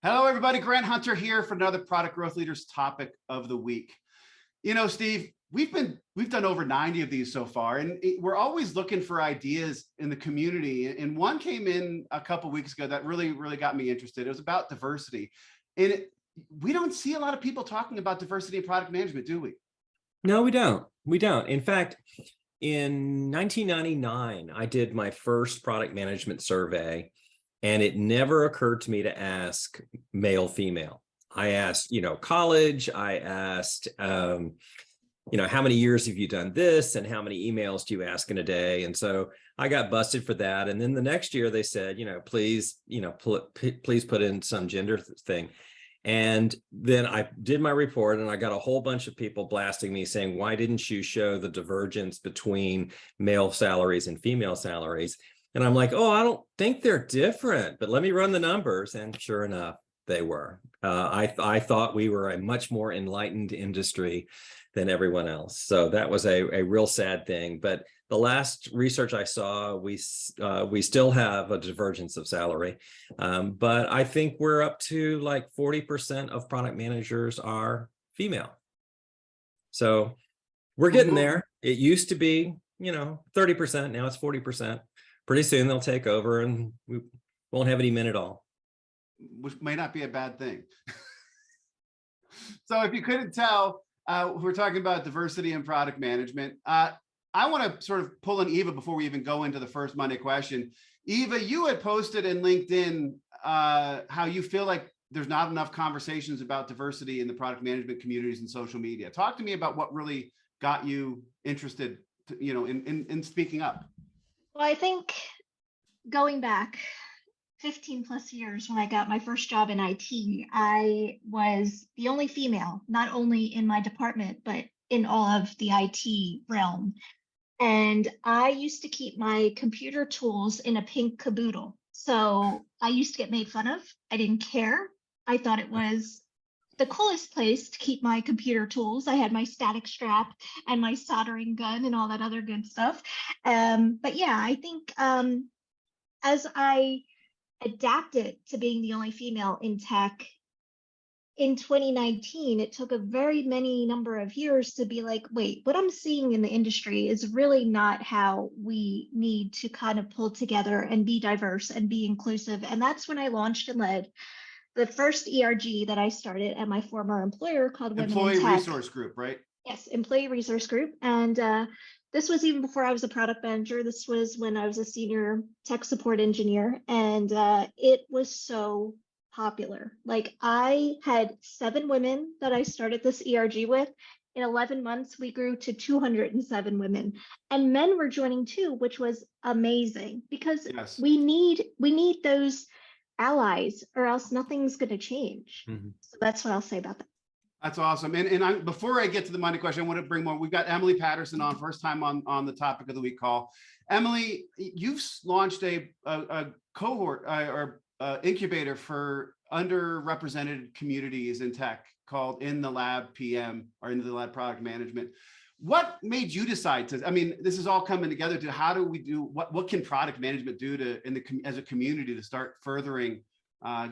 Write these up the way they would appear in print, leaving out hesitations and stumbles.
Hello, everybody. Grant Hunter here for another Product Growth Leaders topic of the week. You know, Steve, we've done over 90 of these so far, and we're always looking for ideas in the community. And one came in a couple of weeks ago that really got me interested. It was about diversity, and we don't see a lot of people talking about diversity in product management, do we? No, we don't. We don't. In fact, in 1999, I did my first product management survey, and it never occurred to me to ask male, female. I asked, college. I asked, how many years have you done this, and how many emails do you ask in a day? And so I got busted for that. And then the next year they said, please put in some gender thing. And then I did my report, and I got a whole bunch of people blasting me saying, why didn't you show the divergence between male salaries and female salaries? And I'm like, oh, I don't think they're different, but let me run the numbers. And sure enough, they were. I thought we were a much more enlightened industry than everyone else. So that was a real sad thing. But the last research I saw, we still have a divergence of salary. But I think we're up to like 40% of product managers are female. So we're getting there. It used to be, 30%. Now it's 40%. Pretty soon they'll take over and we won't have any men at all. Which may not be a bad thing. So if you couldn't tell, we're talking about diversity in product management. I want to sort of pull in Eva before we even go into the first Monday question. Eva, you had posted in LinkedIn how you feel like there's not enough conversations about diversity in the product management communities and social media. Talk to me about what really got you interested, in speaking up. Well, I think going back 15 plus years when I got my first job in IT, I was the only female, not only in my department, but in all of the IT realm. And I used to keep my computer tools in a pink caboodle. So I used to get made fun of. I didn't care. I thought it was the coolest place to keep my computer tools. I had my static strap and my soldering gun and all that other good stuff. But yeah, I think as I adapted to being the only female in tech in 2019, it took a very many number of years to be like, wait, what I'm seeing in the industry is really not how we need to kind of pull together and be diverse and be inclusive. And that's when I launched and led the first ERG that I started at my former employer called Women in Tech. Employee Resource Group, right? Yes, Employee Resource Group. And this was even before I was a product manager. This was when I was a senior tech support engineer. And it was so popular. Like I had 7 women that I started this ERG with. In 11 months, we grew to 207 women. And men were joining too, which was amazing because Yes. we need those allies or else nothing's going to change. Mm-hmm. So that's what I'll say about that. That's awesome. And before I get to the Monday question, I want to bring more. We've got Emily Patterson on, first time on the topic of the week call. Emily, you've launched a cohort or incubator for underrepresented communities in tech called In the Lab PM, or In the Lab Product Management. What made you decide to, this is all coming together to how do we do, what can product management do as a community to start furthering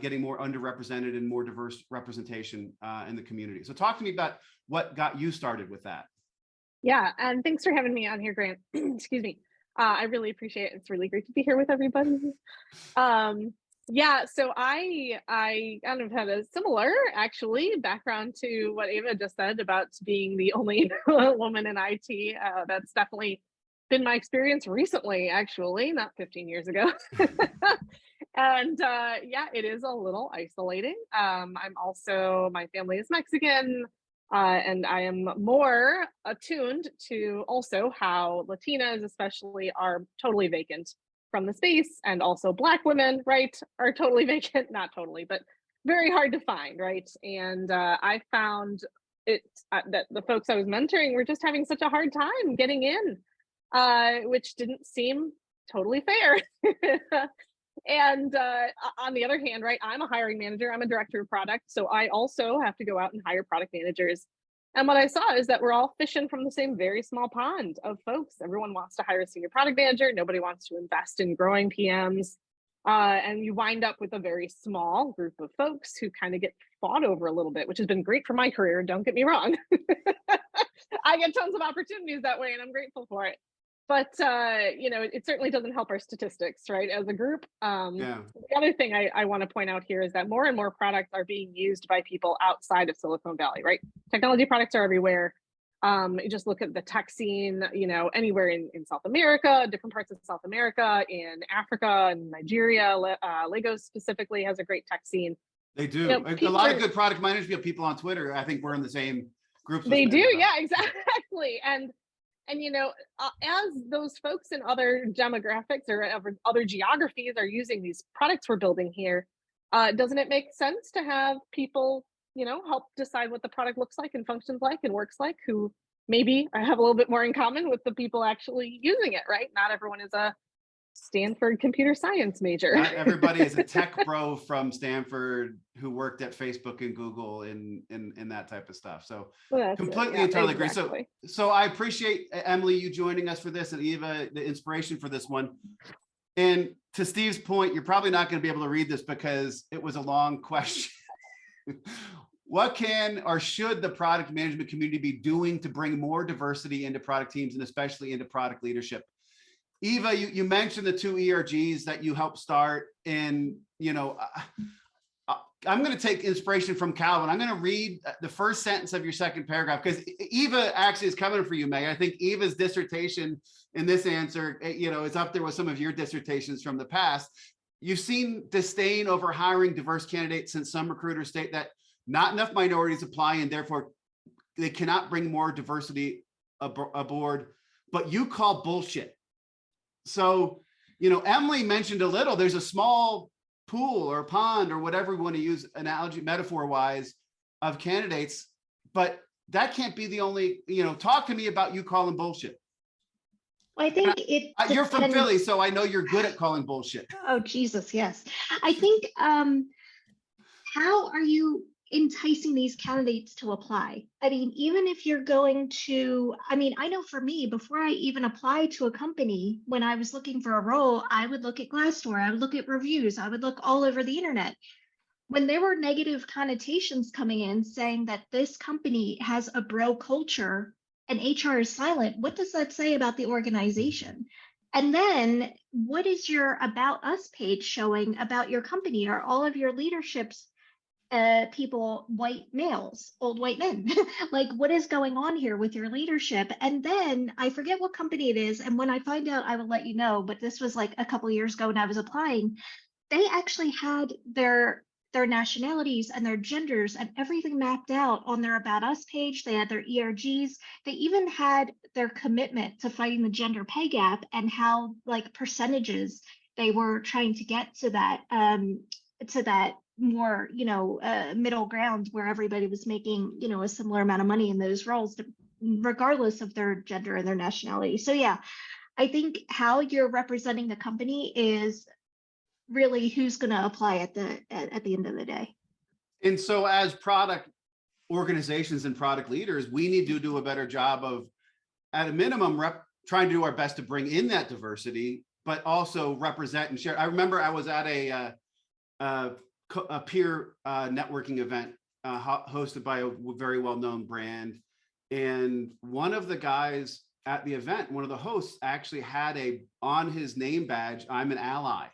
getting more underrepresented and more diverse representation in the community? So talk to me about what got you started with that. Yeah, and thanks for having me on here, Grant. Excuse me. I really appreciate it. It's really great to be here with everybody. Yeah, so I kind of had a similar, actually, background to what Eva just said about being the only woman in IT. That's definitely been my experience recently, actually, not 15 years ago. And yeah, it is a little isolating. My family is Mexican, and I am more attuned to also how Latinas especially are totally vacant from the space, and also Black women, right, are totally vacant, not totally, but very hard to find, right? And I found it that the folks I was mentoring were just having such a hard time getting in, which didn't seem totally fair. And on the other hand, right, I'm a hiring manager, I'm a director of product, so I also have to go out and hire product managers. And what I saw is that we're all fishing from the same very small pond of folks. Everyone wants to hire a senior product manager. Nobody wants to invest in growing PMs. And you wind up with a very small group of folks who kind of get fought over a little bit, which has been great for my career. Don't get me wrong. I get tons of opportunities that way, and I'm grateful for it. But it certainly doesn't help our statistics, right? As a group. The other thing I want to point out here is that more and more products are being used by people outside of Silicon Valley, right? Technology products are everywhere. You just look at the tech scene, anywhere in South America, different parts of South America, in Africa and Nigeria. Lagos specifically has a great tech scene. They do. A lot of good product management people on Twitter. I think we're in the same groups. They do, yeah, exactly. And as those folks in other demographics or other geographies are using these products we're building here, doesn't it make sense to have people, help decide what the product looks like and functions like and works like, who maybe have a little bit more in common with the people actually using it, right? Not everyone is a Stanford computer science major. Not everybody is a tech bro from Stanford who worked at Facebook and Google in that type of stuff. So completely and totally agree. So I appreciate, Emily, you joining us for this, and Eva, the inspiration for this one. And to Steve's point, you're probably not going to be able to read this because it was a long question. What can or should the product management community be doing to bring more diversity into product teams and especially into product leadership? Eva, you mentioned the 2 ERGs that you helped start, and I'm going to take inspiration from Calvin. I'm going to read the first sentence of your second paragraph, because Eva actually is coming for you, May. I think Eva's dissertation in this answer, is up there with some of your dissertations from the past. You've seen disdain over hiring diverse candidates since some recruiters state that not enough minorities apply and therefore they cannot bring more diversity aboard, but you call bullshit. So, Emily mentioned a little, there's a small pool or pond or whatever we want to use, analogy, metaphor wise, of candidates, but that can't be the only, talk to me about you calling bullshit. Well, I think you're from Philly, so I know you're good at calling bullshit. Oh, Jesus, yes. I think, how are you enticing these candidates to apply? I mean, even if you're going to, I know for me, before I even applied to a company, when I was looking for a role, I would look at Glassdoor, I would look at reviews, I would look all over the internet. When there were negative connotations coming in saying that this company has a bro culture and HR is silent, what does that say about the organization? And then what is your About Us page showing about your company? Are all of your leaderships people white males, old white men? Like, what is going on here with your leadership? And then I forget what company it is, and when I find out, I will let you know, but this was like a couple of years ago when I was applying. They actually had their nationalities and their genders and everything mapped out on their About Us page. They had their ERGs. They even had their commitment to fighting the gender pay gap and how, like, percentages they were trying to get to that more, middle ground where everybody was making, a similar amount of money in those roles, regardless of their gender and their nationality. So yeah, I think how you're representing the company is really who's going to apply at the end of the day. And so as product organizations and product leaders, we need to do a better job of, at a minimum, trying to do our best to bring in that diversity, but also represent and share. I remember I was at a peer networking event hosted by a very well-known brand. And one of the guys at the event, one of the hosts, actually had on his name badge, "I'm an ally."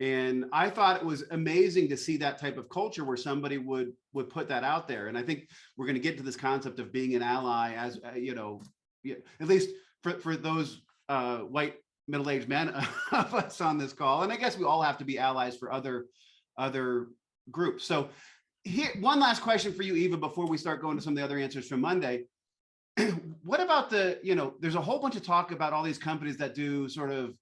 And I thought it was amazing to see that type of culture where somebody would put that out there. And I think we're going to get to this concept of being an ally, as at least for those white middle-aged men of us on this call. And I guess we all have to be allies for other groups. So here, one last question for you, Eva, before we start going to some of the other answers from Monday. What about there's a whole bunch of talk about all these companies that do sort of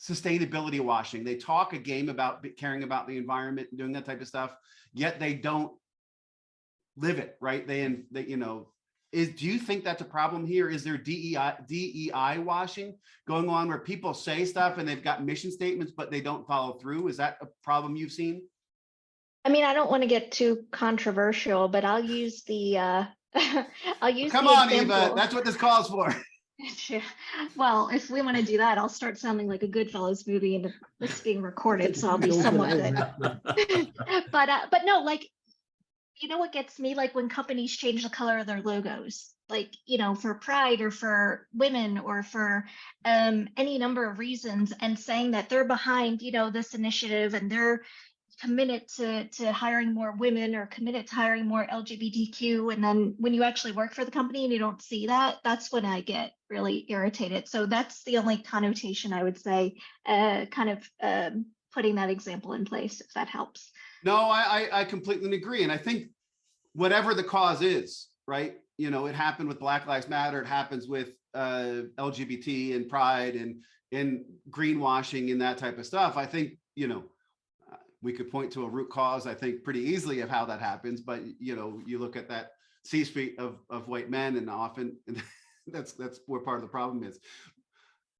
sustainability washing. They talk a game about caring about the environment and doing that type of stuff, yet they don't live it, right? Do you think that's a problem here? Is there DEI washing going on where people say stuff and they've got mission statements, but they don't follow through? Is that a problem you've seen? I don't want to get too controversial, but I'll use the I'll use Come the on, example. Eva, that's what this calls for. Yeah. Well, if we want to do that, I'll start sounding like a Goodfellas movie, and this is being recorded, so I'll be somewhat good. But no, like, you know what gets me? Like when companies change the color of their logos, like, for pride or for women or for any number of reasons, and saying that they're behind, this initiative, and they're committed to hiring more women or committed to hiring more LGBTQ. And then when you actually work for the company and you don't see that, that's when I get really irritated. So that's the only connotation I would say, kind of putting that example in place, if that helps. No, I completely agree. And I think whatever the cause is, right? It happened with Black Lives Matter. It happens with LGBT and pride and greenwashing and that type of stuff. I think, we could point to a root cause, I think, pretty easily of how that happens. But, you look at that C-suite of white men, and often that's where part of the problem is.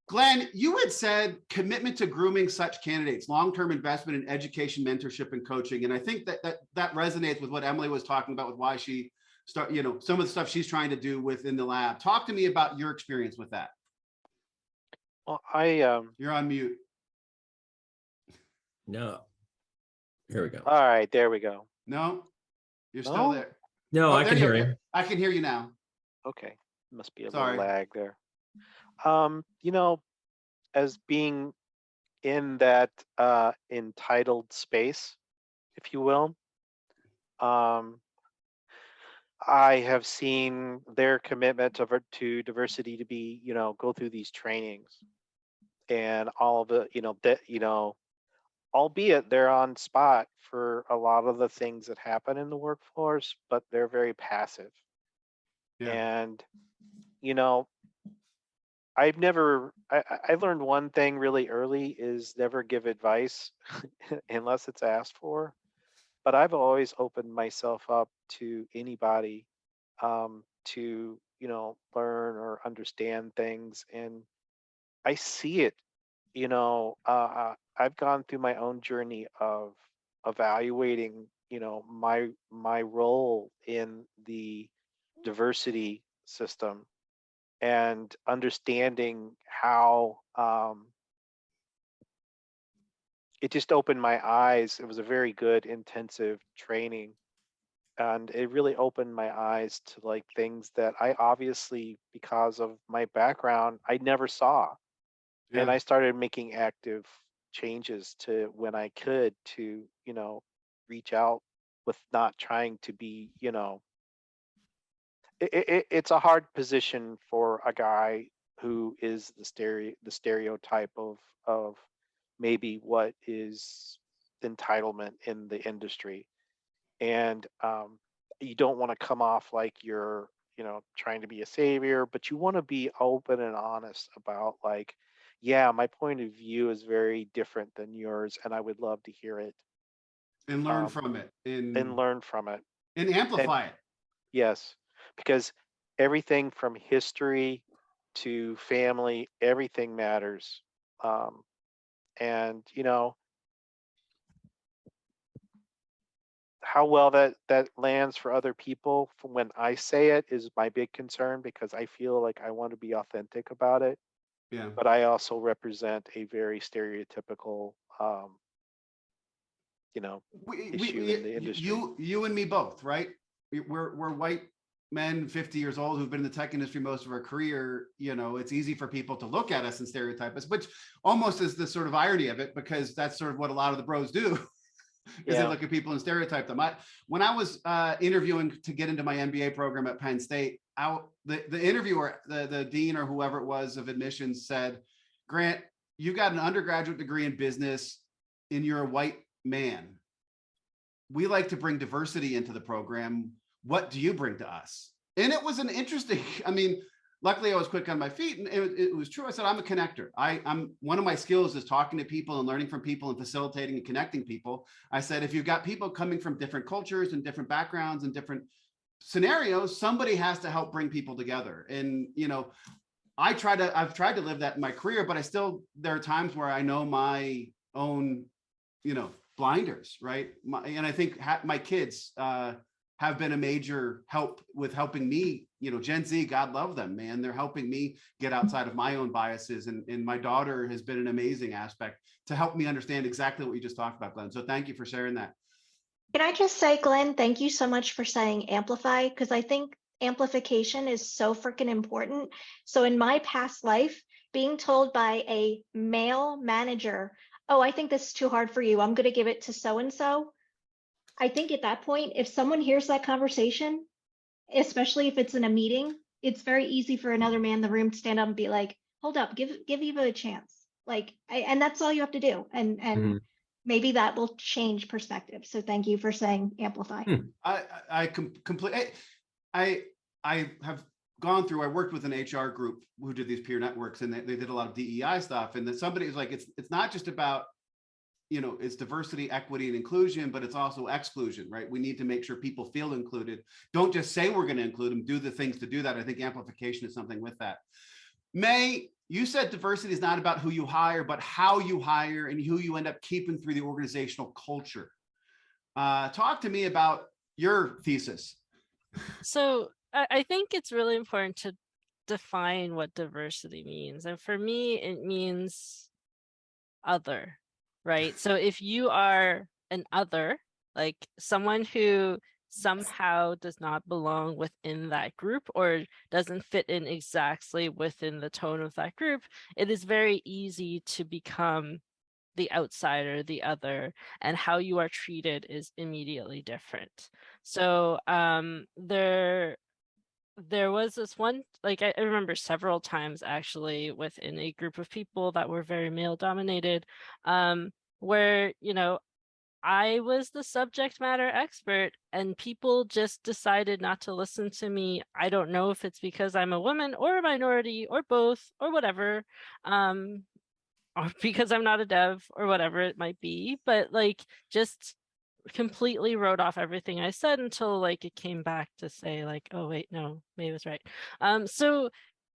Glenn, you had said commitment to grooming such candidates, long-term investment in education, mentorship, and coaching. And I think that resonates with what Emily was talking about, with why she some of the stuff she's trying to do within the lab. Talk to me about your experience with that. Well, you're on mute. No. Here we go. All right, there we go. No, you're still there. No, I can hear him. I can hear you now. Okay, must be a Sorry. little lag there. As being in that entitled space, if you will, I have seen their commitment to diversity to be, go through these trainings, and all of the, albeit they're on spot for a lot of the things that happen in the workforce, but they're very passive. Yeah. And, I learned one thing really early is never give advice unless it's asked for. But I've always opened myself up to anybody to, learn or understand things. And I see it, I've gone through my own journey of evaluating, my role in the diversity system, and understanding how it just opened my eyes. It was a very good intensive training, and it really opened my eyes to like things that I obviously, because of my background, I never saw. Yeah. And I started making active changes to when I could to, reach out with not trying to be, it's a hard position for a guy who is the stereotype of maybe what is entitlement in the industry. And you don't want to come off like you're, trying to be a savior, but you want to be open and honest about like, yeah, my point of view is very different than yours, and I would love to hear it. And learn from it. And learn from it. And amplify it. Yes, because everything from history to family, everything matters. And, how well that lands for other people from when I say it is my big concern, because I feel like I want to be authentic about it. Yeah. But I also represent a very stereotypical, issue in the industry. You and me both, right? We're white men, 50 years old, who've been in the tech industry most of our career. It's easy for people to look at us and stereotype us, which almost is the sort of irony of it, because that's sort of what a lot of the bros do. Is they look at people and stereotype them. When I was interviewing to get into my MBA program at Penn State, the interviewer, the dean or whoever it was of admissions, said, "Grant, you got an undergraduate degree in business and you're a white man. We like to bring diversity into the program. What do you bring to us?" And it was an interesting, luckily I was quick on my feet, and it was true. I said, I'm a connector. I'm one of my skills is talking to people and learning from people and facilitating and connecting people. I said, if you've got people coming from different cultures and different backgrounds and different scenarios, somebody has to help bring people together. And, I've tried to live that in my career, but there are times where I know my own, blinders, right? And I think my kids have have been a major help with helping me, Gen Z, God love them, man. They're helping me get outside of my own biases. And my daughter has been an amazing aspect to help me understand exactly what you just talked about, Glenn. So thank you for sharing that. Can I just say, Glenn, thank you so much for saying amplify, because I think amplification is so freaking important. So in my past life, being told by a male manager, oh, I think this is too hard for you, I'm going to give it to so-and-so. I think at that point, if someone hears that conversation, especially if it's in a meeting, it's very easy for another man in the room to stand up and be like, hold up, give Eva a chance. And that's all you have to do. And maybe that will change perspective. So thank you for saying amplify. I completely, I have gone through, I worked with an HR group who did these peer networks, and they did a lot of DEI stuff. And then somebody was like, it's not just about, it's diversity, equity, and inclusion, but it's also exclusion, right? We need to make sure people feel included. Don't just say we're going to include them, do the things to do that. I think amplification is something with that. May, you said diversity is not about who you hire, but how you hire and who you end up keeping through the organizational culture. Talk to me about your thesis. So I think it's really important to define what diversity means. And for me, it means other, right? So if you are an other, like someone who somehow does not belong within that group or doesn't fit in exactly within the tone of that group, it is very easy to become the outsider, the other, and how you are treated is immediately different. So there was this one, like I remember several times actually within a group of people that were very male dominated, where, I was the subject matter expert and people just decided not to listen to me. I don't know if it's because I'm a woman or a minority or both or whatever, or because I'm not a dev or whatever it might be, but just completely wrote off everything I said until it came back to say oh wait, no, May was right. So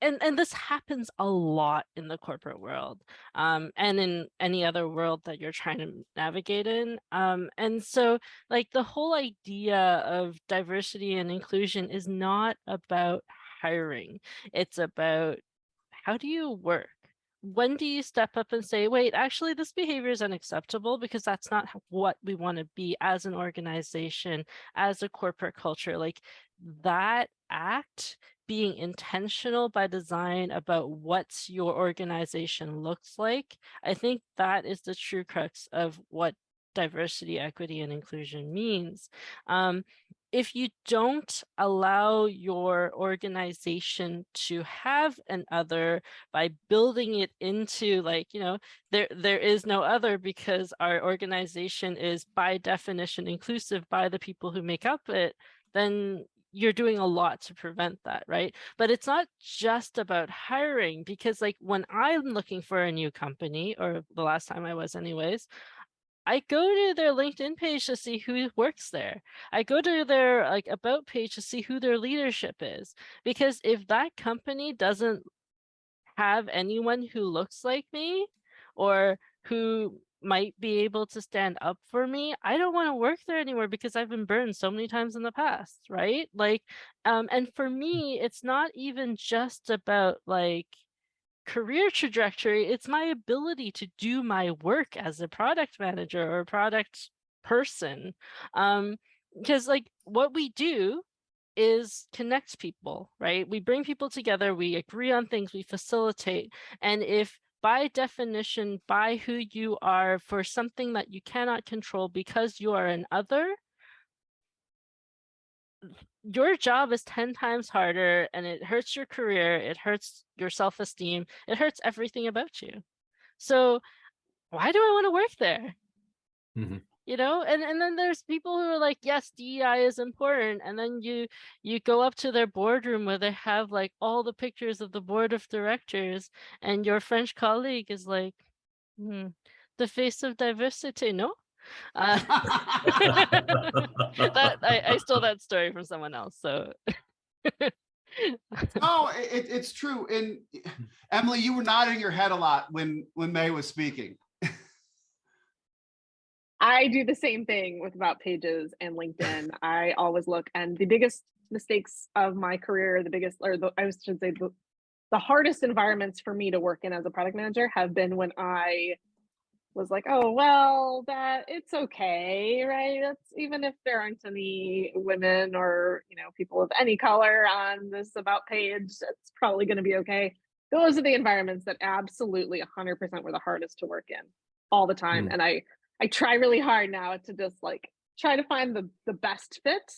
and this happens a lot in the corporate world, and in any other world that you're trying to navigate in. And so the whole idea of diversity and inclusion is not about hiring. It's about how do you work? When do you step up and say, wait, actually, this behavior is unacceptable because that's not what we want to be as an organization, as a corporate culture. That act, being intentional by design about what your organization looks like, I think that is the true crux of what diversity, equity, and inclusion means. If you don't allow your organization to have an other by building it into there is no other because our organization is by definition inclusive by the people who make up it, then you're doing a lot to prevent that, right? But it's not just about hiring, because when I'm looking for a new company, or the last time I was anyways, I go to their LinkedIn page to see who works there. I go to their about page to see who their leadership is. Because if that company doesn't have anyone who looks like me or who might be able to stand up for me, I don't want to work there anymore because I've been burned so many times in the past, right? And for me, it's not even just about career trajectory, it's my ability to do my work as a product manager or a product person. Because what we do is connect people, right? We bring people together, we agree on things, we facilitate. And if by definition, by who you are for something that you cannot control because you are an other, your job is 10 times harder and it hurts your career, it hurts your self-esteem, it hurts everything about you. So why do I want to work there? Mm-hmm. And then there's people who are like, yes, DEI is important. And then you go up to their boardroom where they have all the pictures of the board of directors and your French colleague is like, the face of diversity, no? That I stole that story from someone else. So no, it's true. And Emily, you were nodding your head a lot when May was speaking. I do the same thing with About Pages and LinkedIn. I always look, and the biggest mistakes of my career, I should say the hardest environments for me to work in as a product manager have been when I was like, oh, well, that it's okay, right? That's even if there aren't any women or, people of any color on this About page, it's probably going to be okay. Those are the environments that absolutely 100% were the hardest to work in all the time. And I try really hard now to just like try to find the best fit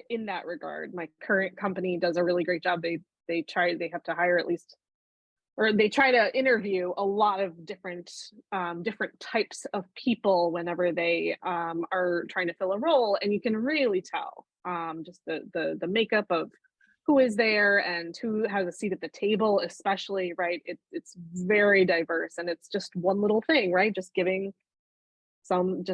in that regard. My current company does a really great job. They have to hire at least, or they try to interview a lot of different types of people whenever they are trying to fill a role, and you can really tell just the makeup of who is there and who has a seat at the table, especially, right? It's very diverse, and it's just one little thing, right? Just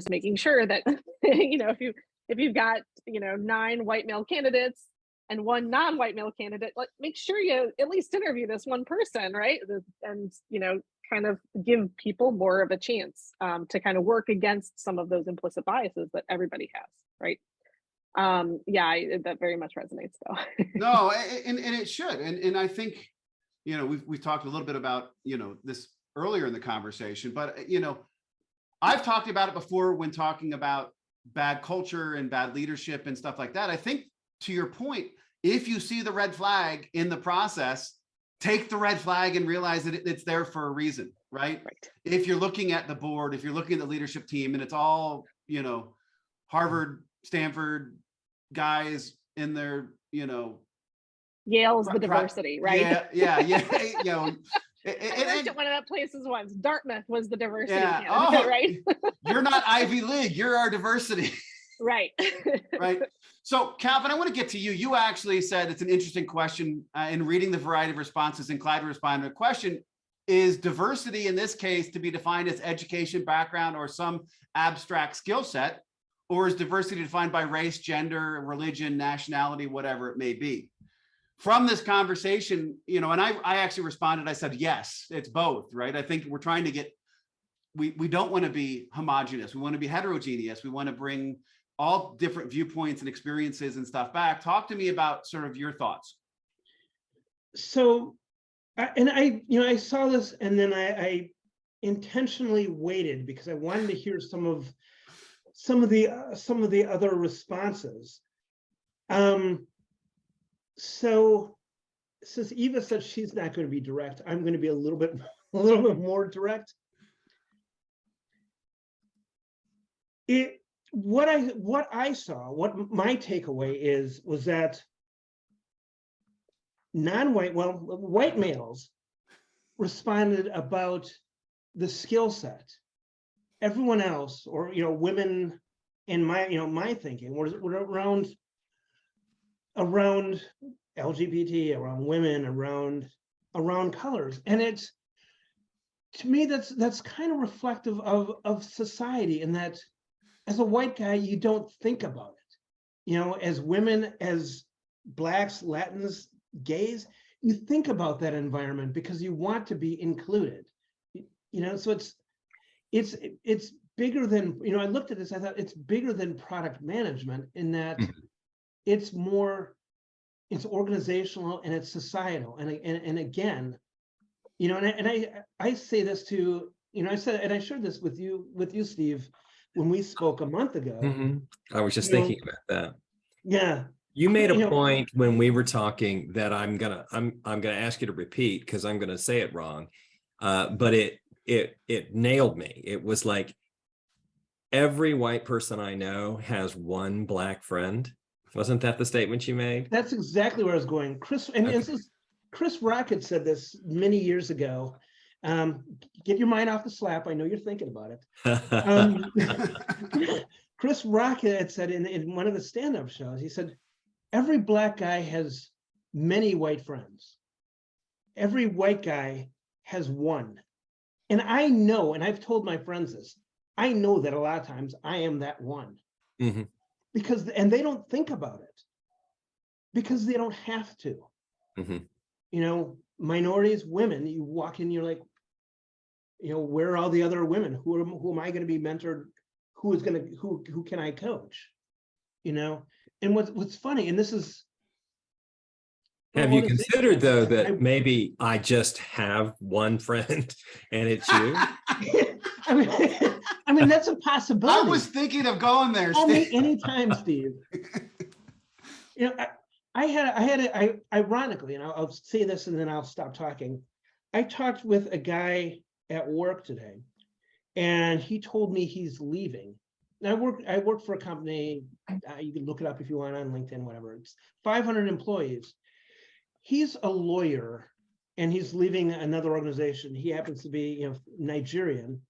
making sure that if you've got 9 white male candidates and 1 non-white male candidate, like, make sure you at least interview this one person, right? And kind of give people more of a chance to kind of work against some of those implicit biases that everybody has, right? That very much resonates though. No, and it should, and I think we've talked a little bit about this earlier in the conversation, but I've talked about it before when talking about bad culture and bad leadership and stuff like that. I think, to your point, if you see the red flag in the process, take the red flag and realize that it's there for a reason, right? If you're looking at the board, if you're looking at the leadership team, and it's all Harvard, Stanford guys in their Yale's the diversity, right? Yeah. I worked at one of that places once. Dartmouth was the diversity candidate, right? You're not Ivy League, you're our diversity. Right. Right. So Calvin, I want to get to you. You actually said it's an interesting question in reading the variety of responses, and Clyde responded to the question, is diversity in this case to be defined as education, background, or some abstract skill set, or is diversity defined by race, gender, religion, nationality, whatever it may be? From this conversation, and I actually responded, I said, yes, it's both, right? I think we're trying to get, we don't want to be homogenous. We want to be heterogeneous. We want to bring all different viewpoints and experiences and stuff back. Talk to me about sort of your thoughts. So, I saw this, and then I intentionally waited because I wanted to hear some of the other responses. So since Eva said she's not going to be direct, I'm going to be a little bit more direct. What I saw, what my takeaway was that white males responded about the skill set. Everyone else, or women, in my thinking, were around LGBT, around women, around colors, and it's, to me, that's kind of reflective of society, in that as a white guy, you don't think about it. As women, as Blacks, Latins, gays, you think about that environment because you want to be included. So it's bigger than, I looked at this, I thought it's bigger than product management, in that it's organizational and it's societal. And again, I say this to, I said, and I shared this with you, Steve, when we spoke a month ago. I was just thinking about that. Yeah. You made a point when we were talking that I'm gonna ask you to repeat, because I'm gonna say it wrong. But it nailed me. It was like, every white person I know has one Black friend. Wasn't that the statement you made? That's exactly where I was going. Chris Rocket said this many years ago. Get your mind off the slap. I know you're thinking about it. Chris Rocket had said in one of the stand-up shows, he said, every Black guy has many white friends. Every white guy has one. And I know, and I've told my friends this, I know that a lot of times I am that one. Because, and they don't think about it, because they don't have to. Minorities, women, you walk in, you're like, where are all the other women? Who am I going to be mentored? Who can I coach? And what's funny, and this is. Have you considered though that maybe I just have one friend and it's you? I mean, that's a possibility. I was thinking of going there, Steve. Anytime, Steve. Ironically, and I'll say this and then I'll stop talking. I talked with a guy at work today, and he told me he's leaving. I work for a company. You can look it up if you want on LinkedIn, whatever. It's 500 employees. He's a lawyer, and he's leaving another organization. He happens to be, Nigerian.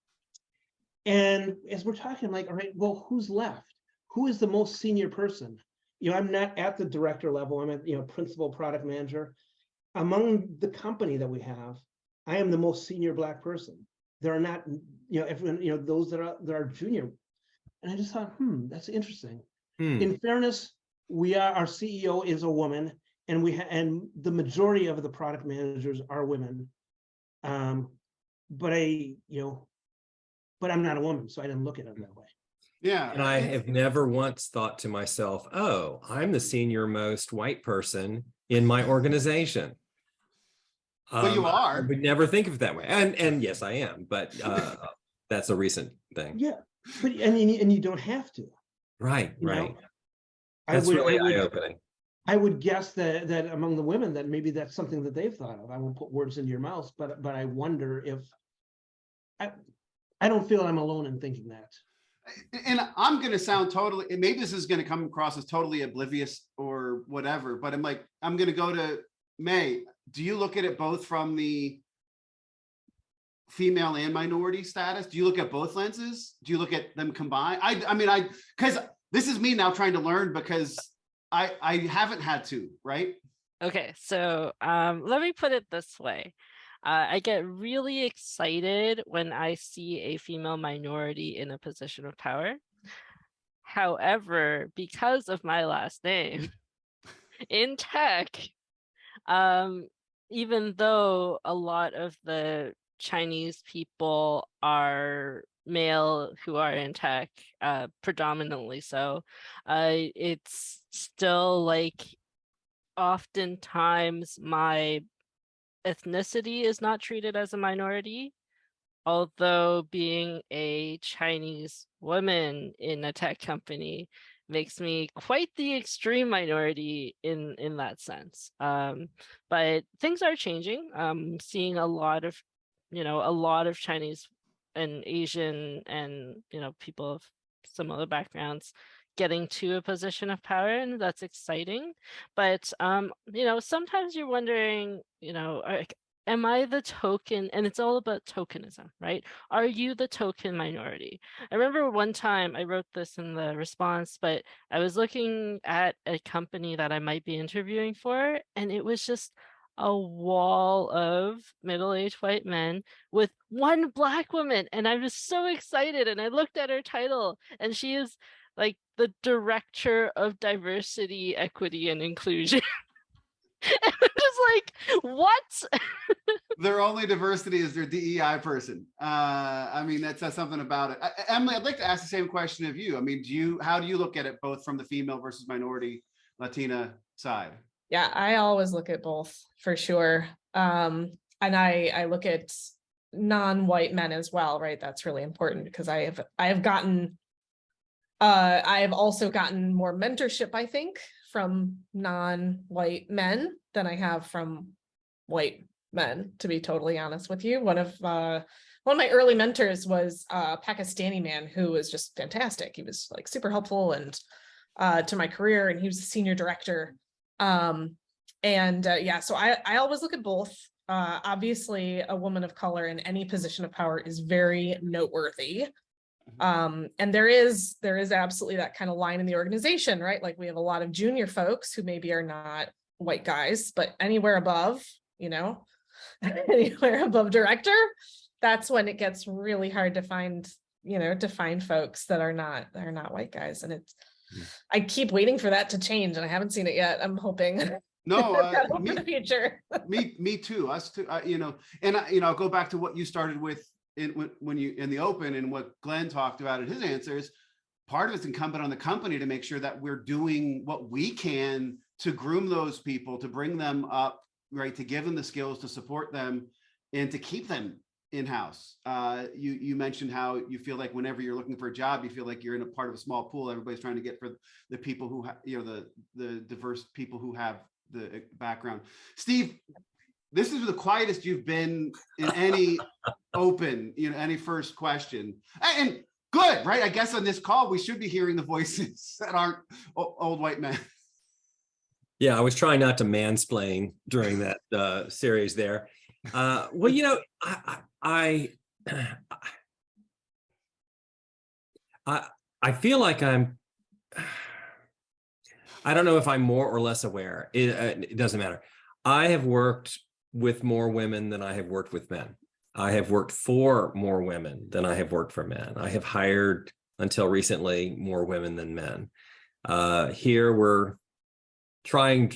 And as we're talking, I'm like, all right, well, who's left? Who is the most senior person? I'm not at the director level. I'm at, principal product manager. Among the company that we have, I am the most senior Black person. There are not, everyone, those that are junior. And I just thought, that's interesting. In fairness, our CEO is a woman, and and the majority of the product managers are women. But I'm not a woman, so I didn't look at it that way. Yeah. And I have never once thought to myself, oh, I'm the senior most white person in my organization. Well, you are. I would never think of it that way. And yes, I am, but that's a recent thing. Yeah, but and you don't have to. Right. Right. That's really eye-opening. I would guess that among the women that maybe that's something that they've thought of. I won't put words into your mouth, but I wonder if I don't feel I'm alone in thinking that. And I'm going to sound totally, maybe this is going to come across as totally oblivious or whatever, but I'm going to go to May. Do you look at it both from the female and minority status? Do you look at both lenses? Do you look at them combined? Because this is me now trying to learn, because I haven't had to, right? Okay, so let me put it this way. I get really excited when I see a female minority in a position of power. However, because of my last name in tech, even though a lot of the Chinese people are male who are in tech, predominantly so, it's still like oftentimes my ethnicity is not treated as a minority, although being a Chinese woman in a tech company makes me quite the extreme minority in that sense. But things are changing. Seeing a lot of Chinese and Asian and people of similar backgrounds getting to a position of power, and that's exciting. But sometimes you're wondering, am I the token? And it's all about tokenism, right? Are you the token minority? I remember one time I wrote this in the response, but I was looking at a company that I might be interviewing for, and it was just a wall of middle-aged white men with one Black woman. And I was so excited, and I looked at her title, and she is like the director of diversity, equity, and inclusion. And I'm just like, what? Their only diversity is their DEI person. That says something about it. Emily, I'd like to ask the same question of you. How do you look at it both from the female versus minority Latina side? Yeah, I always look at both for sure. And I look at non-white men as well, right? That's really important because I have also gotten more mentorship, I think, from non-white men than I have from white men, to be totally honest with you. One of my early mentors was a Pakistani man who was just fantastic. He was like super helpful and to my career, and he was a senior director. So I always look at both. Obviously, a woman of color in any position of power is very noteworthy. And there is absolutely that kind of line in the organization, right? Like we have a lot of junior folks who maybe are not white guys, but anywhere above, anywhere above director, that's when it gets really hard to find folks that are not white guys. And I keep waiting for that to change, and I haven't seen it yet. I'm hoping. No, for the future. me too. Us too. I'll go back to what you started with when you in the open, and what Glenn talked about in his answers, part of it's incumbent on the company to make sure that we're doing what we can to groom those people, to bring them up, right, to give them the skills, to support them, and to keep them in-house. You mentioned how you feel like whenever you're looking for a job, you feel like you're in a part of a small pool. Everybody's trying to get for the people who the diverse people who have the background. Steve, this is the quietest you've been in any open, any first question. And good, right? I guess on this call, we should be hearing the voices that aren't old white men. Yeah, I was trying not to mansplain during that series there. Well, I feel like I don't know if I'm more or less aware. It doesn't matter. I have worked with more women than I have worked with men. I have worked for more women than I have worked for men. I have hired, until recently, more women than men. Here we're shooting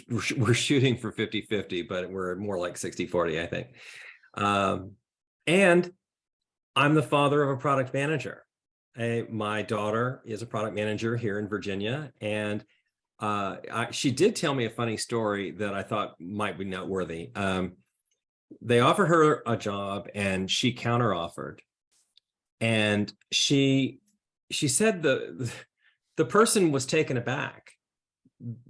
for 50-50, but we're more like 60-40, I think. And I'm the father of a product manager. My daughter is a product manager here in Virginia, and she did tell me a funny story that I thought might be noteworthy. They offered her a job, and she counteroffered, and she said the person was taken aback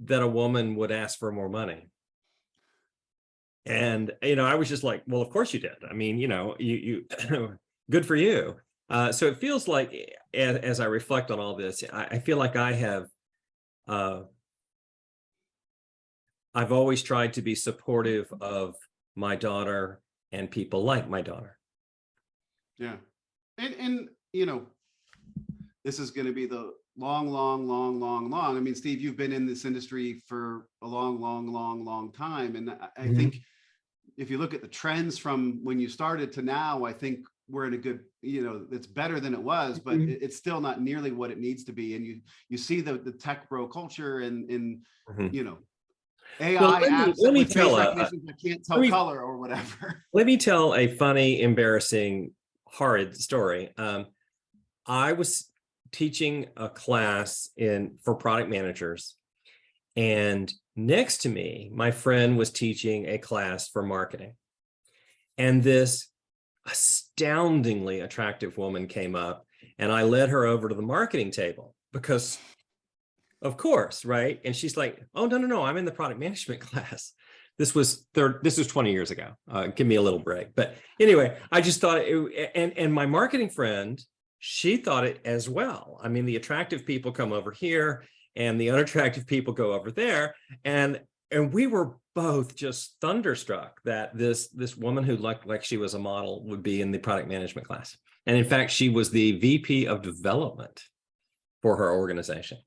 that a woman would ask for more money. And, I was just like, well, of course you did. I mean, you good for you. So it feels like, as I reflect on all this, I feel like I've always tried to be supportive of my daughter and people like my daughter. Yeah. And this is going to be the long. I mean, Steve, you've been in this industry for a long time. And I think if you look at the trends from when you started to now, I think we're in a good, it's better than it was, but it's still not nearly what it needs to be. And you see the tech bro culture and AI apps let me with tell face recognition that can't tell color or whatever. Let me tell a funny, embarrassing, horrid story. I was teaching a class for product managers, and next to me, my friend was teaching a class for marketing. And this astoundingly attractive woman came up, and I led her over to the marketing table because, of course, right? And she's like, "Oh, no, I'm in the product management class." This was 20 years ago. Give me a little break. But anyway, I just thought and my marketing friend, she thought it as well. I mean, the attractive people come over here and the unattractive people go over there. And we were both just thunderstruck that this woman who looked like she was a model would be in the product management class. And in fact, she was the VP of development for her organization.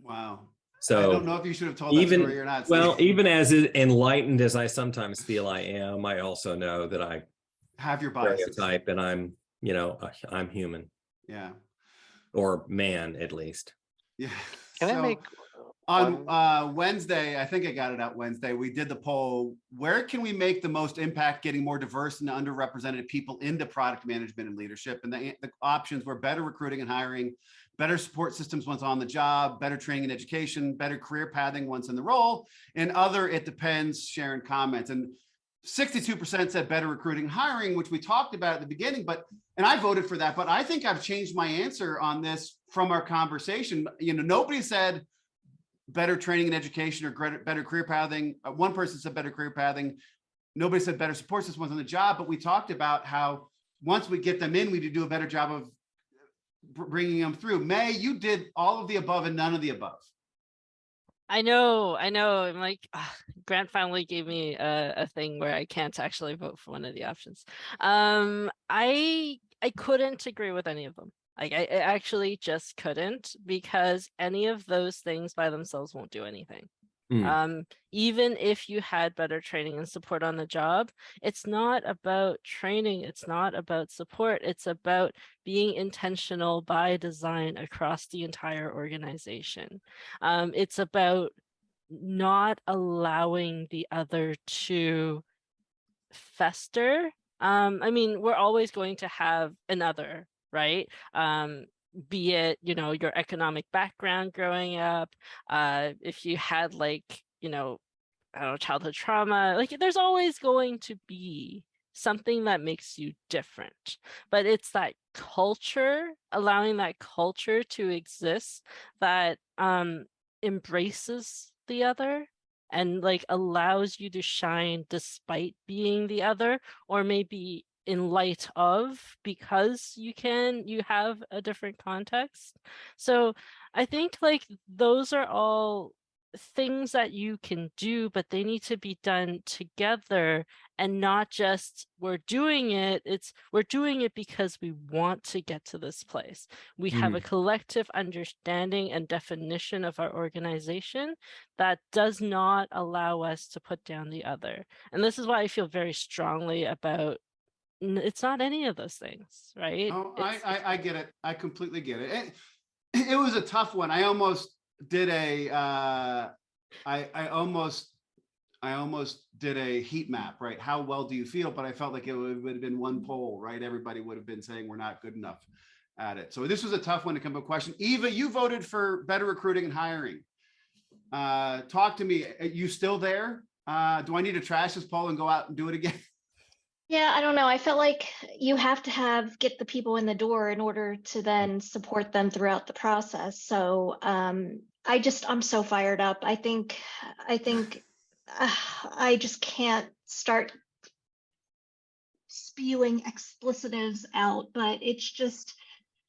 Wow. So I don't know if you should have told that story or not. Well, even as enlightened as I sometimes feel I am, I also know that I have your biases. Stereotype, and I'm human. Yeah. Or man, at least. Yeah. Can I make on Wednesday, I think I got it out Wednesday, we did the poll, where can we make the most impact getting more diverse and underrepresented people into product management and leadership? And the options were better recruiting and hiring, better support systems once on the job, better training and education, better career pathing once in the role, and other it depends, sharing comments. And 62% said better recruiting and hiring, which we talked about at the beginning, and I voted for that, but I think I've changed my answer on this from our conversation. Nobody said better training and education or better career pathing. One person said better career pathing. Nobody said better support systems on the job, but we talked about how once we get them in, we do a better job of bringing them through. May, you did all of the above and none of the above. I know. I'm like, Grant finally gave me a thing where I can't actually vote for one of the options. I couldn't agree with any of them. Like I actually just couldn't, because any of those things by themselves won't do anything. Even if you had better training and support on the job, it's not about training, it's not about support, it's about being intentional by design across the entire organization. It's about not allowing the other to fester I mean, we're always going to have another, right? Be it, you know, your economic background growing up, if you had like, you know, I don't know, childhood trauma, like there's always going to be something that makes you different. But it's that culture, allowing that culture to exist that embraces the other and like allows you to shine despite being the other, or maybe in light of, because you have a different context. So I think like those are all things that you can do, but they need to be done together and not just we're doing it. It's we're doing it because we want to get to this place. We have a collective understanding and definition of our organization that does not allow us to put down the other. And this is why I feel very strongly about it's not any of those things, right? Oh, I get it. I completely get it. It was a tough one. I almost did a I almost did a heat map, right? How well do you feel? But I felt like it would have been one poll, right? Everybody would have been saying we're not good enough at it. So this was a tough one to come to a question. Eva, you voted for better recruiting and hiring. Talk to me. Are you still there? Do I need to trash this poll and go out and do it again? Yeah, I don't know. I felt like you have to get the people in the door in order to then support them throughout the process. So I'm so fired up. I think I just can't start spewing explicitives out, but it's just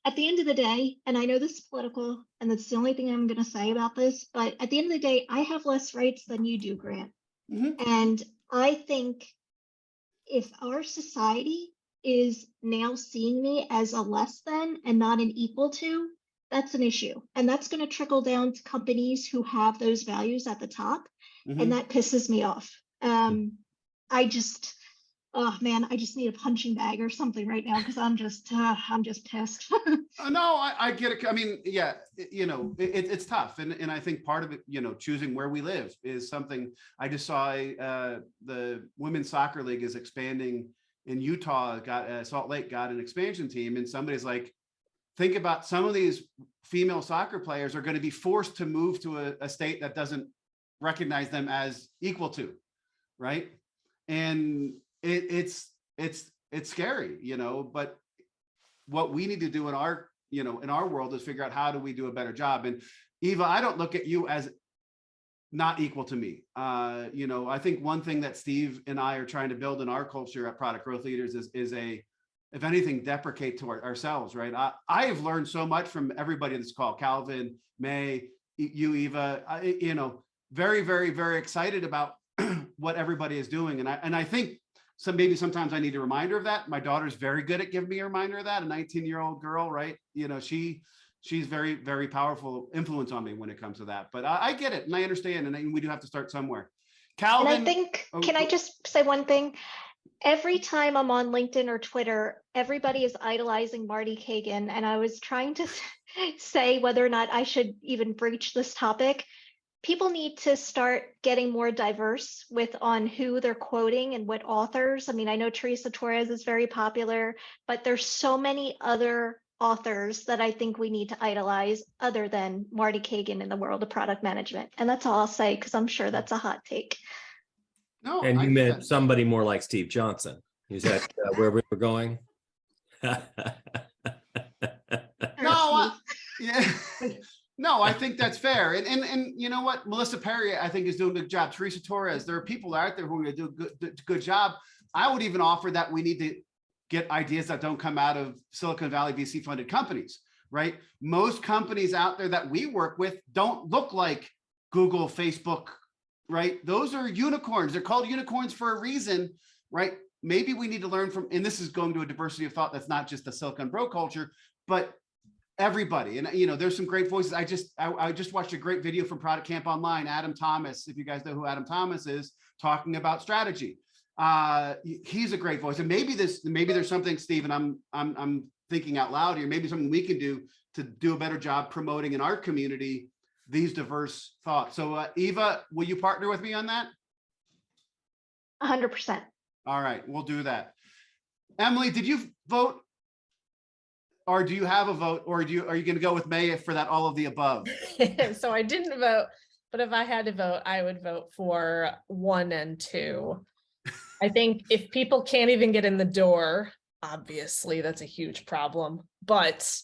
at the end of the day, and I know this is political, and that's the only thing I'm going to say about this, but at the end of the day, I have less rights than you do, Grant. And I think if our society is now seeing me as a less than and not an equal to, that's an issue. And that's going to trickle down to companies who have those values at the top. And that pisses me off. Oh man, I just need a punching bag or something right now because I'm just pissed. No, I get it. I mean, yeah, you know, it's tough. And I think part of it, you know, choosing where we live is something. I just saw the Women's Soccer League is expanding in Utah, Salt Lake got an expansion team. And somebody's like, think about some of these female soccer players are going to be forced to move to a state that doesn't recognize them as equal to, right? And it's scary, you know, but what we need to do in our, you know, in our world is figure out how do we do a better job. And Eva, I don't look at you as not equal to me. You know, I think one thing that Steve and I are trying to build in our culture at Product Growth Leaders is a, if anything, deprecate to ourselves, right? I have learned so much from everybody in this call, Calvin, May, you, Eva, you know, very, very, very excited about what everybody is doing. And I think maybe sometimes I need a reminder of that. My daughter's very good at giving me a reminder of that. A 19-year-old girl, right? You know, she's very, very powerful influence on me when it comes to that. But I get it and I understand. And we do have to start somewhere. Calvin. And I think, can I just say one thing? Every time I'm on LinkedIn or Twitter, everybody is idolizing Marty Kagan. And I was trying to say whether or not I should even breach this topic. People need to start getting more diverse on who they're quoting and what authors. I mean, I know Teresa Torres is very popular, but there's so many other authors that I think we need to idolize other than Marty Kagan in the world of product management. And that's all I'll say, because I'm sure that's a hot take. No, and you meant somebody more like Steve Johnson. Is that where we were going? Yeah. No, I think that's fair. And you know what? Melissa Perry, I think, is doing a good job. Teresa Torres, there are people out there who are going to do a good job. I would even offer that we need to get ideas that don't come out of Silicon Valley VC funded companies, right? Most companies out there that we work with don't look like Google, Facebook, right? Those are unicorns. They're called unicorns for a reason, right? Maybe we need to learn from, and this is going to a diversity of thought that's not just the Silicon Bro culture, but everybody. And you know, there's some great voices. I just watched a great video from Product Camp Online. Adam Thomas, if you guys know who Adam Thomas is, talking about strategy. He's a great voice. And maybe there's something, Steve, and I'm thinking out loud here. Maybe something we can do to do a better job promoting in our community these diverse thoughts. So Eva, will you partner with me on that? 100%. All right, we'll do that. Emily, did you vote? Or do you have a vote, or are you going to go with May for that all of the above? So I didn't vote, but if I had to vote, I would vote for 1 and 2. I think if people can't even get in the door, obviously that's a huge problem. But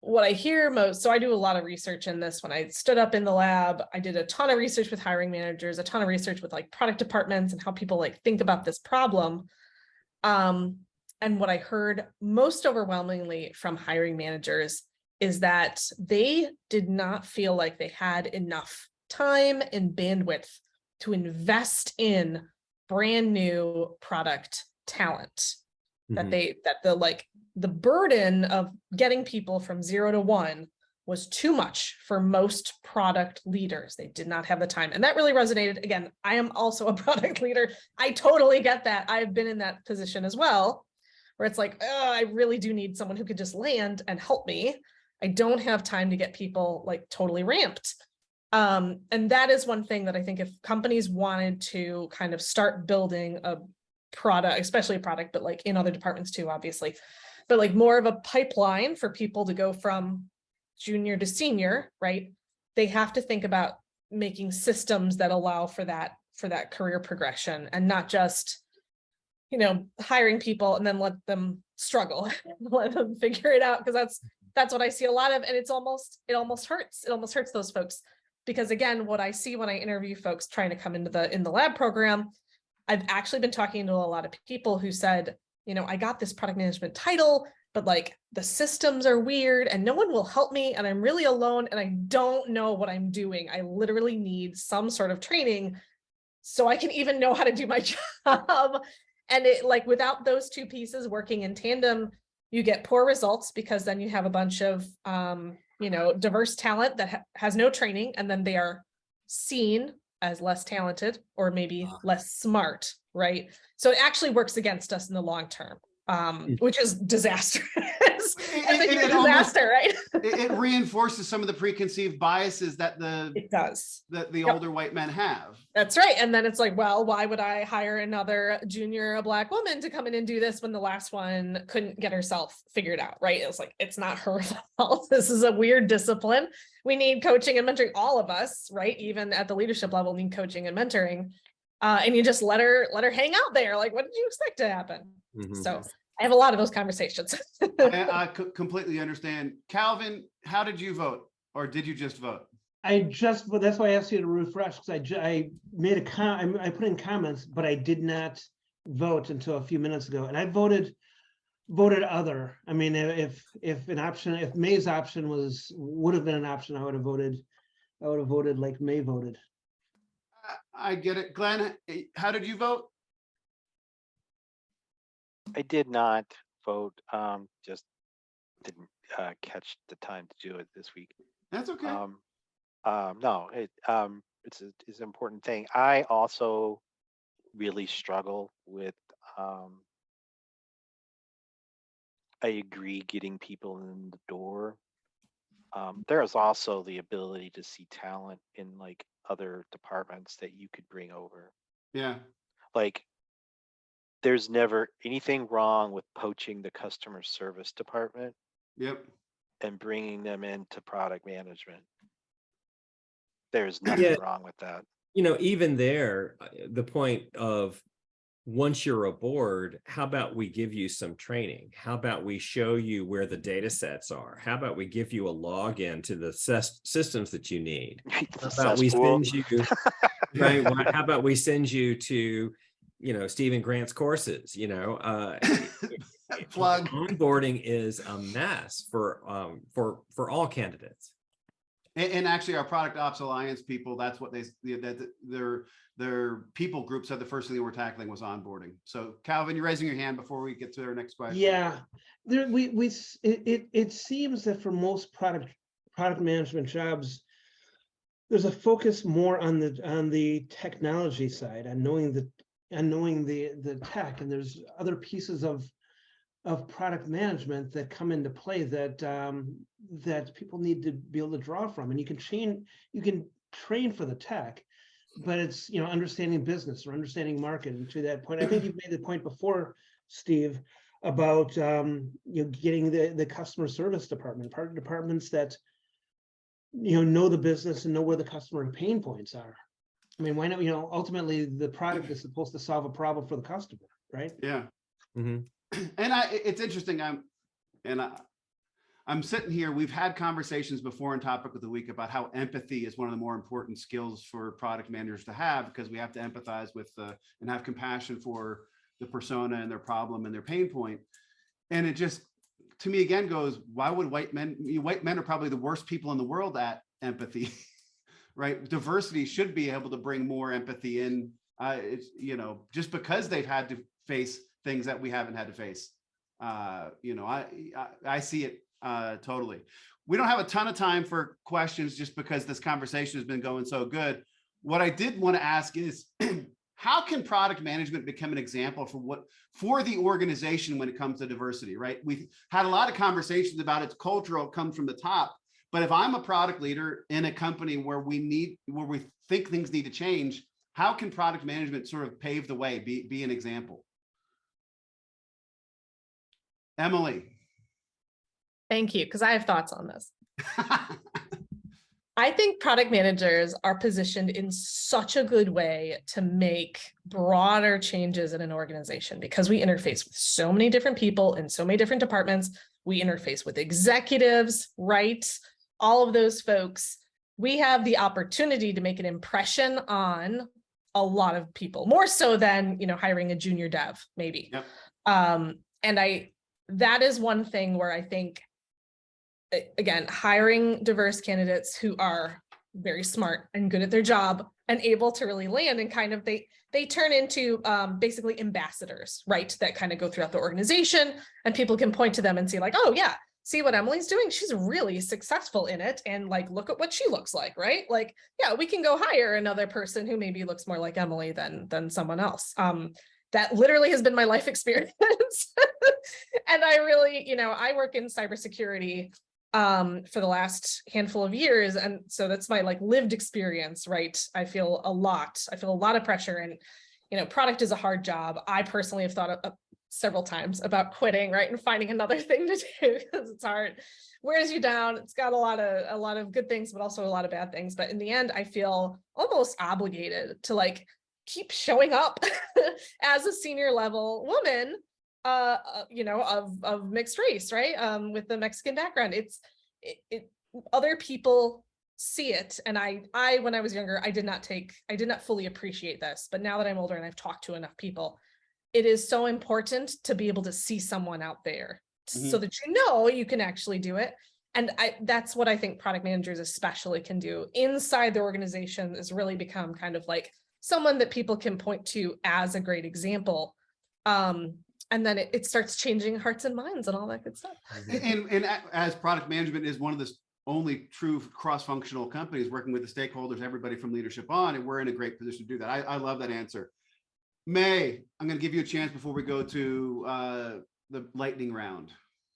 what I hear most, so I do a lot of research in this. When I stood up in the lab, I did a ton of research with hiring managers, a ton of research with like product departments and how people like think about this problem. And what I heard most overwhelmingly from hiring managers is that they did not feel like they had enough time and bandwidth to invest in brand new product talent. That the burden of getting people from 0 to 1 was too much for most product leaders. They did not have the time. And that really resonated. Again, I am also a product leader. I totally get that. I've been in that position as well, where it's like, oh, I really do need someone who could just land and help me. I don't have time to get people like totally ramped. And that is one thing that I think if companies wanted to kind of start building a product, especially a product, but like in other departments too, obviously, but like more of a pipeline for people to go from junior to senior, right? They have to think about making systems that allow for that career progression, and not just, hiring people and then let them struggle, let them figure it out. Because that's what I see a lot of. And it almost hurts. It almost hurts those folks. Because again, what I see when I interview folks trying to come into the lab program, I've actually been talking to a lot of people who said, I got this product management title, but like the systems are weird and no one will help me and I'm really alone and I don't know what I'm doing. I literally need some sort of training so I can even know how to do my job. And it, like, without those two pieces working in tandem, you get poor results, because then you have a bunch of diverse talent that has no training, and then they are seen as less talented or maybe less smart, right? So it actually works against us in the long term, which is disastrous. Disaster, right? It reinforces some of the preconceived biases that the older white men have. That's right. And then it's like, well, why would I hire another junior, a Black woman to come in and do this when the last one couldn't get herself figured out, right? It's like, it's not her fault. This is a weird discipline. We need coaching and mentoring, all of us, right? Even at the leadership level, need coaching and mentoring. And you just let her hang out there. Like, what did you expect to happen? Mm-hmm. So I have a lot of those conversations. I completely understand. Calvin, how did you vote? Or did you just vote? That's why I asked you to refresh, because I made I put in comments, but I did not vote until a few minutes ago. And I voted other. I mean, if May's option would have been an option, I would have voted like May voted. I get it. Glenn, how did you vote? I did not vote. Just didn't catch the time to do it this week. That's okay. No, it's an important thing. I also really struggle with. I agree, getting people in the door. There is also the ability to see talent in like other departments that you could bring over. Yeah. Like, there's never anything wrong with poaching the customer service department. Yep. And bringing them into product management. There's nothing wrong with that. Even there, the point of, once you're aboard, how about we give you some training? How about we show you where the data sets are? How about we give you a login to the systems that you need? How about we send you, right? How about we send you to, Stephen Grant's courses? Plug. Onboarding is a mess for all candidates. And actually, our Product Ops Alliance people, that's what their people group said the first thing they were tackling was onboarding. So Calvin, you're raising your hand before we get to our next question. Yeah, it seems that for most product management jobs, there's a focus more on the technology side, and knowing the tech, and there's other pieces of product management that come into play that people need to be able to draw from. And you can train for the tech, but it's understanding business or understanding market. And to that point, I think you've made the point before, Steve, about getting the customer service department, part of departments that know the business and know where the customer pain points are. I mean, why not? Ultimately, the product is supposed to solve a problem for the customer, right? Yeah. Mm-hmm. And it's interesting. I'm sitting here. We've had conversations before in Topic of the Week about how empathy is one of the more important skills for product managers to have, because we have to empathize with and have compassion for the persona and their problem and their pain point. And it just, to me, again, goes, why would white men are probably the worst people in the world at empathy, right? Diversity should be able to bring more empathy in, it's, just because they've had to face things that we haven't had to face. I see it totally. We don't have a ton of time for questions just because this conversation has been going so good. What I did want to ask is, how can product management become an example for the organization when it comes to diversity, right? We've had a lot of conversations about it's cultural, it comes from the top. But if I'm a product leader in a company where we think things need to change, how can product management sort of pave the way, be an example? Emily. Thank you, because I have thoughts on this. I think product managers are positioned in such a good way to make broader changes in an organization, because we interface with so many different people in so many different departments. We interface with executives, right? All of those folks. We have the opportunity to make an impression on a lot of people, more so than, hiring a junior dev, maybe. Yep. And that is one thing where I think, again, hiring diverse candidates who are very smart and good at their job and able to really land, and kind of they turn into basically ambassadors, right? That kind of go throughout the organization, and people can point to them and see like, oh yeah, see what Emily's doing? She's really successful in it. And like, look at what she looks like, right? Like, yeah, we can go hire another person who maybe looks more like Emily than someone else. That literally has been my life experience. And I really, I work in cybersecurity for the last handful of years. And so that's my lived experience, right? I feel a lot of pressure, and, product is a hard job. I personally have thought of several times about quitting, right? And finding another thing to do, because it's hard. Wears you down. It's got a lot of good things, but also a lot of bad things. But in the end, I feel almost obligated to keep showing up as a senior level woman, of mixed race, right? With the Mexican background. Other people see it. And I when I was younger, I did not fully appreciate this, but now that I'm older and I've talked to enough people, it is so important to be able to see someone out there, so that you can actually do it. And that's what I think product managers especially can do inside the organization, is really become kind of like someone that people can point to as a great example. And then it starts changing hearts and minds and all that good stuff. And as product management is one of the only true cross-functional companies working with the stakeholders, everybody from leadership on, and we're in a great position to do that. I love that answer. May, I'm going to give you a chance before we go to the lightning round.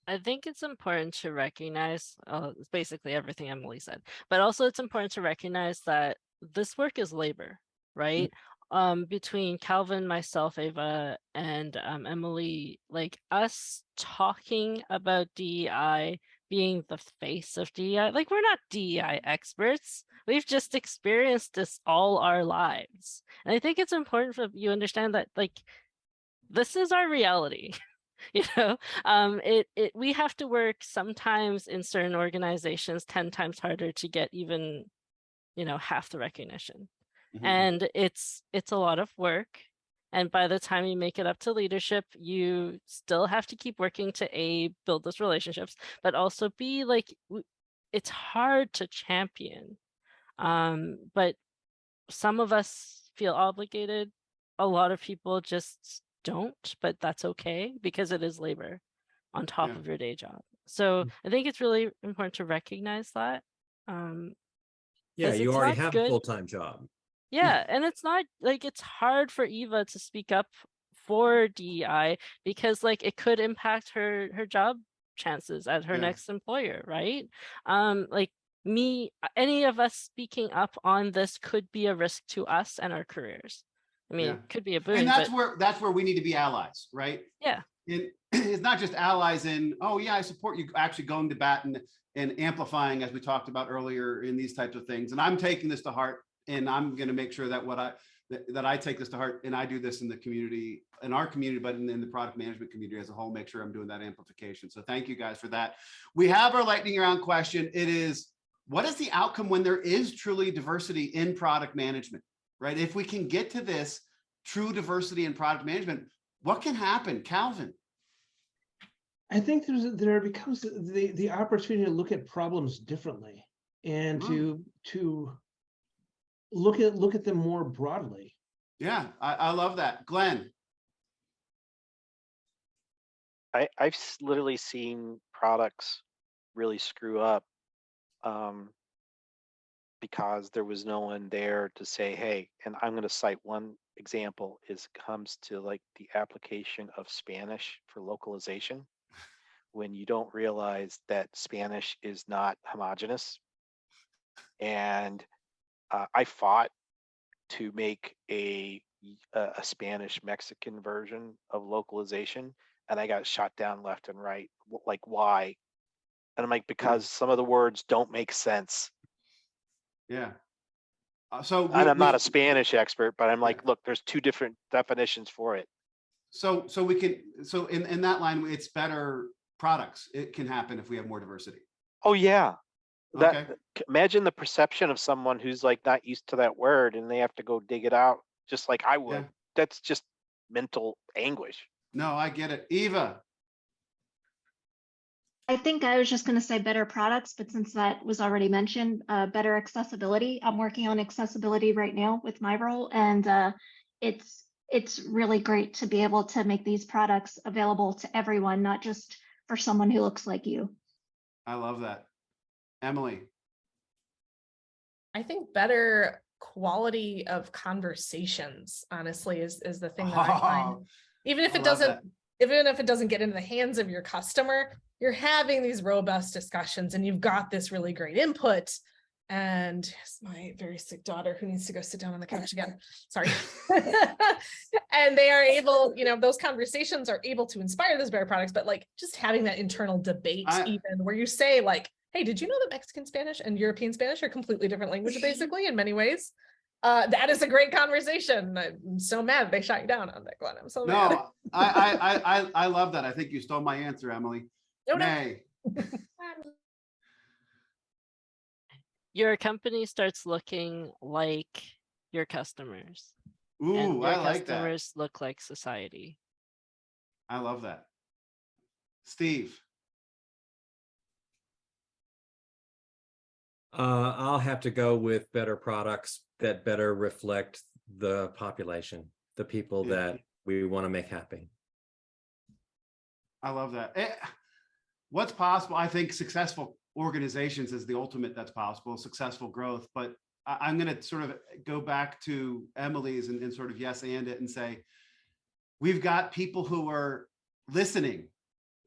I think it's important to recognize, it's basically everything Emily said, but also it's important to recognize that this work is labor, right? Between Calvin, myself, Eva, and Emily, us talking about DEI, being the face of DEI, we're not DEI experts. We've just experienced this all our lives. And I think it's important for you to understand that this is our reality. We have to work sometimes in certain organizations 10 times harder to get even, half the recognition. And it's a lot of work. And by the time you make it up to leadership, you still have to keep working to build those relationships, but also B, it's hard to champion. But some of us feel obligated. A lot of people just don't, but that's okay, because it is labor on top of your day job. So I think it's really important to recognize that. You already have a full-time job. Yeah, and it's not it's hard for Eva to speak up for DEI, because it could impact her job chances at her next employer, right? Any of us speaking up on this could be a risk to us and our careers. I mean, it could be a boon. And that's where we need to be allies, right? Yeah. it's not just allies in, oh yeah, I support you, actually going to bat and amplifying, as we talked about earlier, in these types of things. And I'm taking this to heart, and I'm going to make sure that that I take this to heart, and I do this in the community, in our community, but in the product management community as a whole, make sure I'm doing that amplification. So thank you guys for that. We have our lightning round question. It is, what is the outcome when there is truly diversity in product management, right? If we can get to this true diversity in product management, what can happen? Calvin? I think there becomes the opportunity to look at problems differently, and to look at them more broadly. Yeah, I love that. Glenn? I've literally seen products really screw up because there was no one there to say, hey, and I'm going to cite one example, is comes to like the application of Spanish for localization, when you don't realize that Spanish is not homogeneous. And I fought to make a Spanish Mexican version of localization, and I got shot down left and right. Like, why? And I'm like, because some of the words don't make sense. Yeah. And I'm not a Spanish expert, but I'm like, look, there's two different definitions for it. So we can, so in that line, it's better products. It can happen if we have more diversity. Oh yeah. Okay. Imagine the perception of someone who's like not used to that word, and they have to go dig it out just like I would. Yeah. That's just mental anguish. No, I get it. Eva? I think I was just going to say better products, but since that was already mentioned, better accessibility. I'm working on accessibility right now with my role, and it's really great to be able to make these products available to everyone, not just for someone who looks like you. I love that. Emily? I think better quality of conversations, honestly, is the thing that I find. Even if it doesn't get into the hands of your customer, you're having these robust discussions and you've got this really great input. And here's my very sick daughter who needs to go sit down on the couch again. Sorry. And they are able, those conversations are able to inspire those better products, but like just having that internal debate, even where you say like, hey, did you know that Mexican Spanish and European Spanish are completely different languages, basically, in many ways? That is a great conversation. I'm so mad they shot you down on that, Glenn. I'm so mad. No, I love that. I think you stole my answer, Emily. May? Your company starts looking like your customers. Ooh, and your I like that. customers look like society. I love that. Steve? I'll have to go with better products that better reflect the population, the people that we want to make happy. I love that. What's possible? I think successful organizations is the ultimate that's possible, successful growth. But I'm going to sort of go back to Emily's and sort of yes and it and say, we've got people who are listening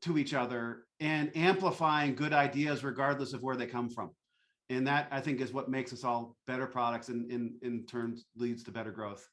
to each other and amplifying good ideas regardless of where they come from. And that, I think, is what makes us all better products and in turn leads to better growth.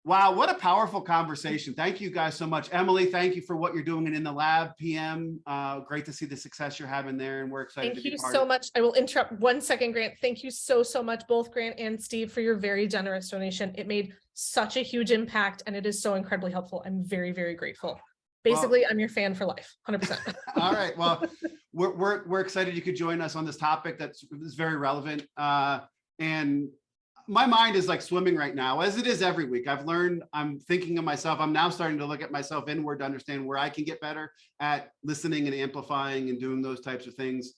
Wow, what a powerful conversation. Thank you guys so much. Emily, thank you for what you're doing in the lab, PM. Great to see the success you're having there, and we're excited to be part of it. Thank you so much. I will interrupt 1 second, Grant. Thank you so much, both Grant and Steve, for your very generous donation. It made such a huge impact, and it is so incredibly helpful. I'm very, very grateful. Basically, I'm your fan for life, 100%. All right, well, we're excited you could join us on this topic that's very relevant. And my mind is like swimming right now, as it is every week. I've learned, I'm thinking of myself. I'm now starting to look at myself inward to understand where I can get better at listening and amplifying and doing those types of things.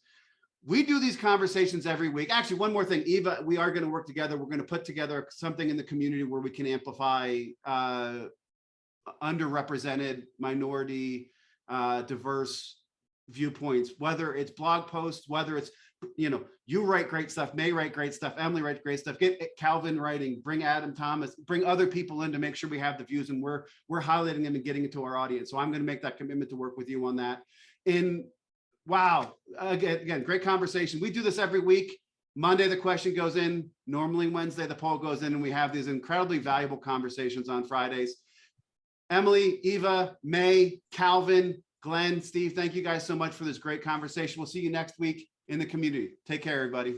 We do these conversations every week. Actually, one more thing, Eva, we are going to work together. We're going to put together something in the community where we can amplify underrepresented, minority, diverse viewpoints, whether it's blog posts, whether it's, you write great stuff, May write great stuff, Emily writes great stuff, get Calvin writing, bring Adam Thomas, bring other people in to make sure we have the views and we're highlighting them and getting it to our audience. So I'm going to make that commitment to work with you on that. And wow, again, great conversation. We do this every week. Monday, the question goes in. Normally Wednesday, the poll goes in, and we have these incredibly valuable conversations on Fridays. Emily, Eva, May, Calvin, Glenn, Steve, thank you guys so much for this great conversation. We'll see you next week in the community. Take care, everybody.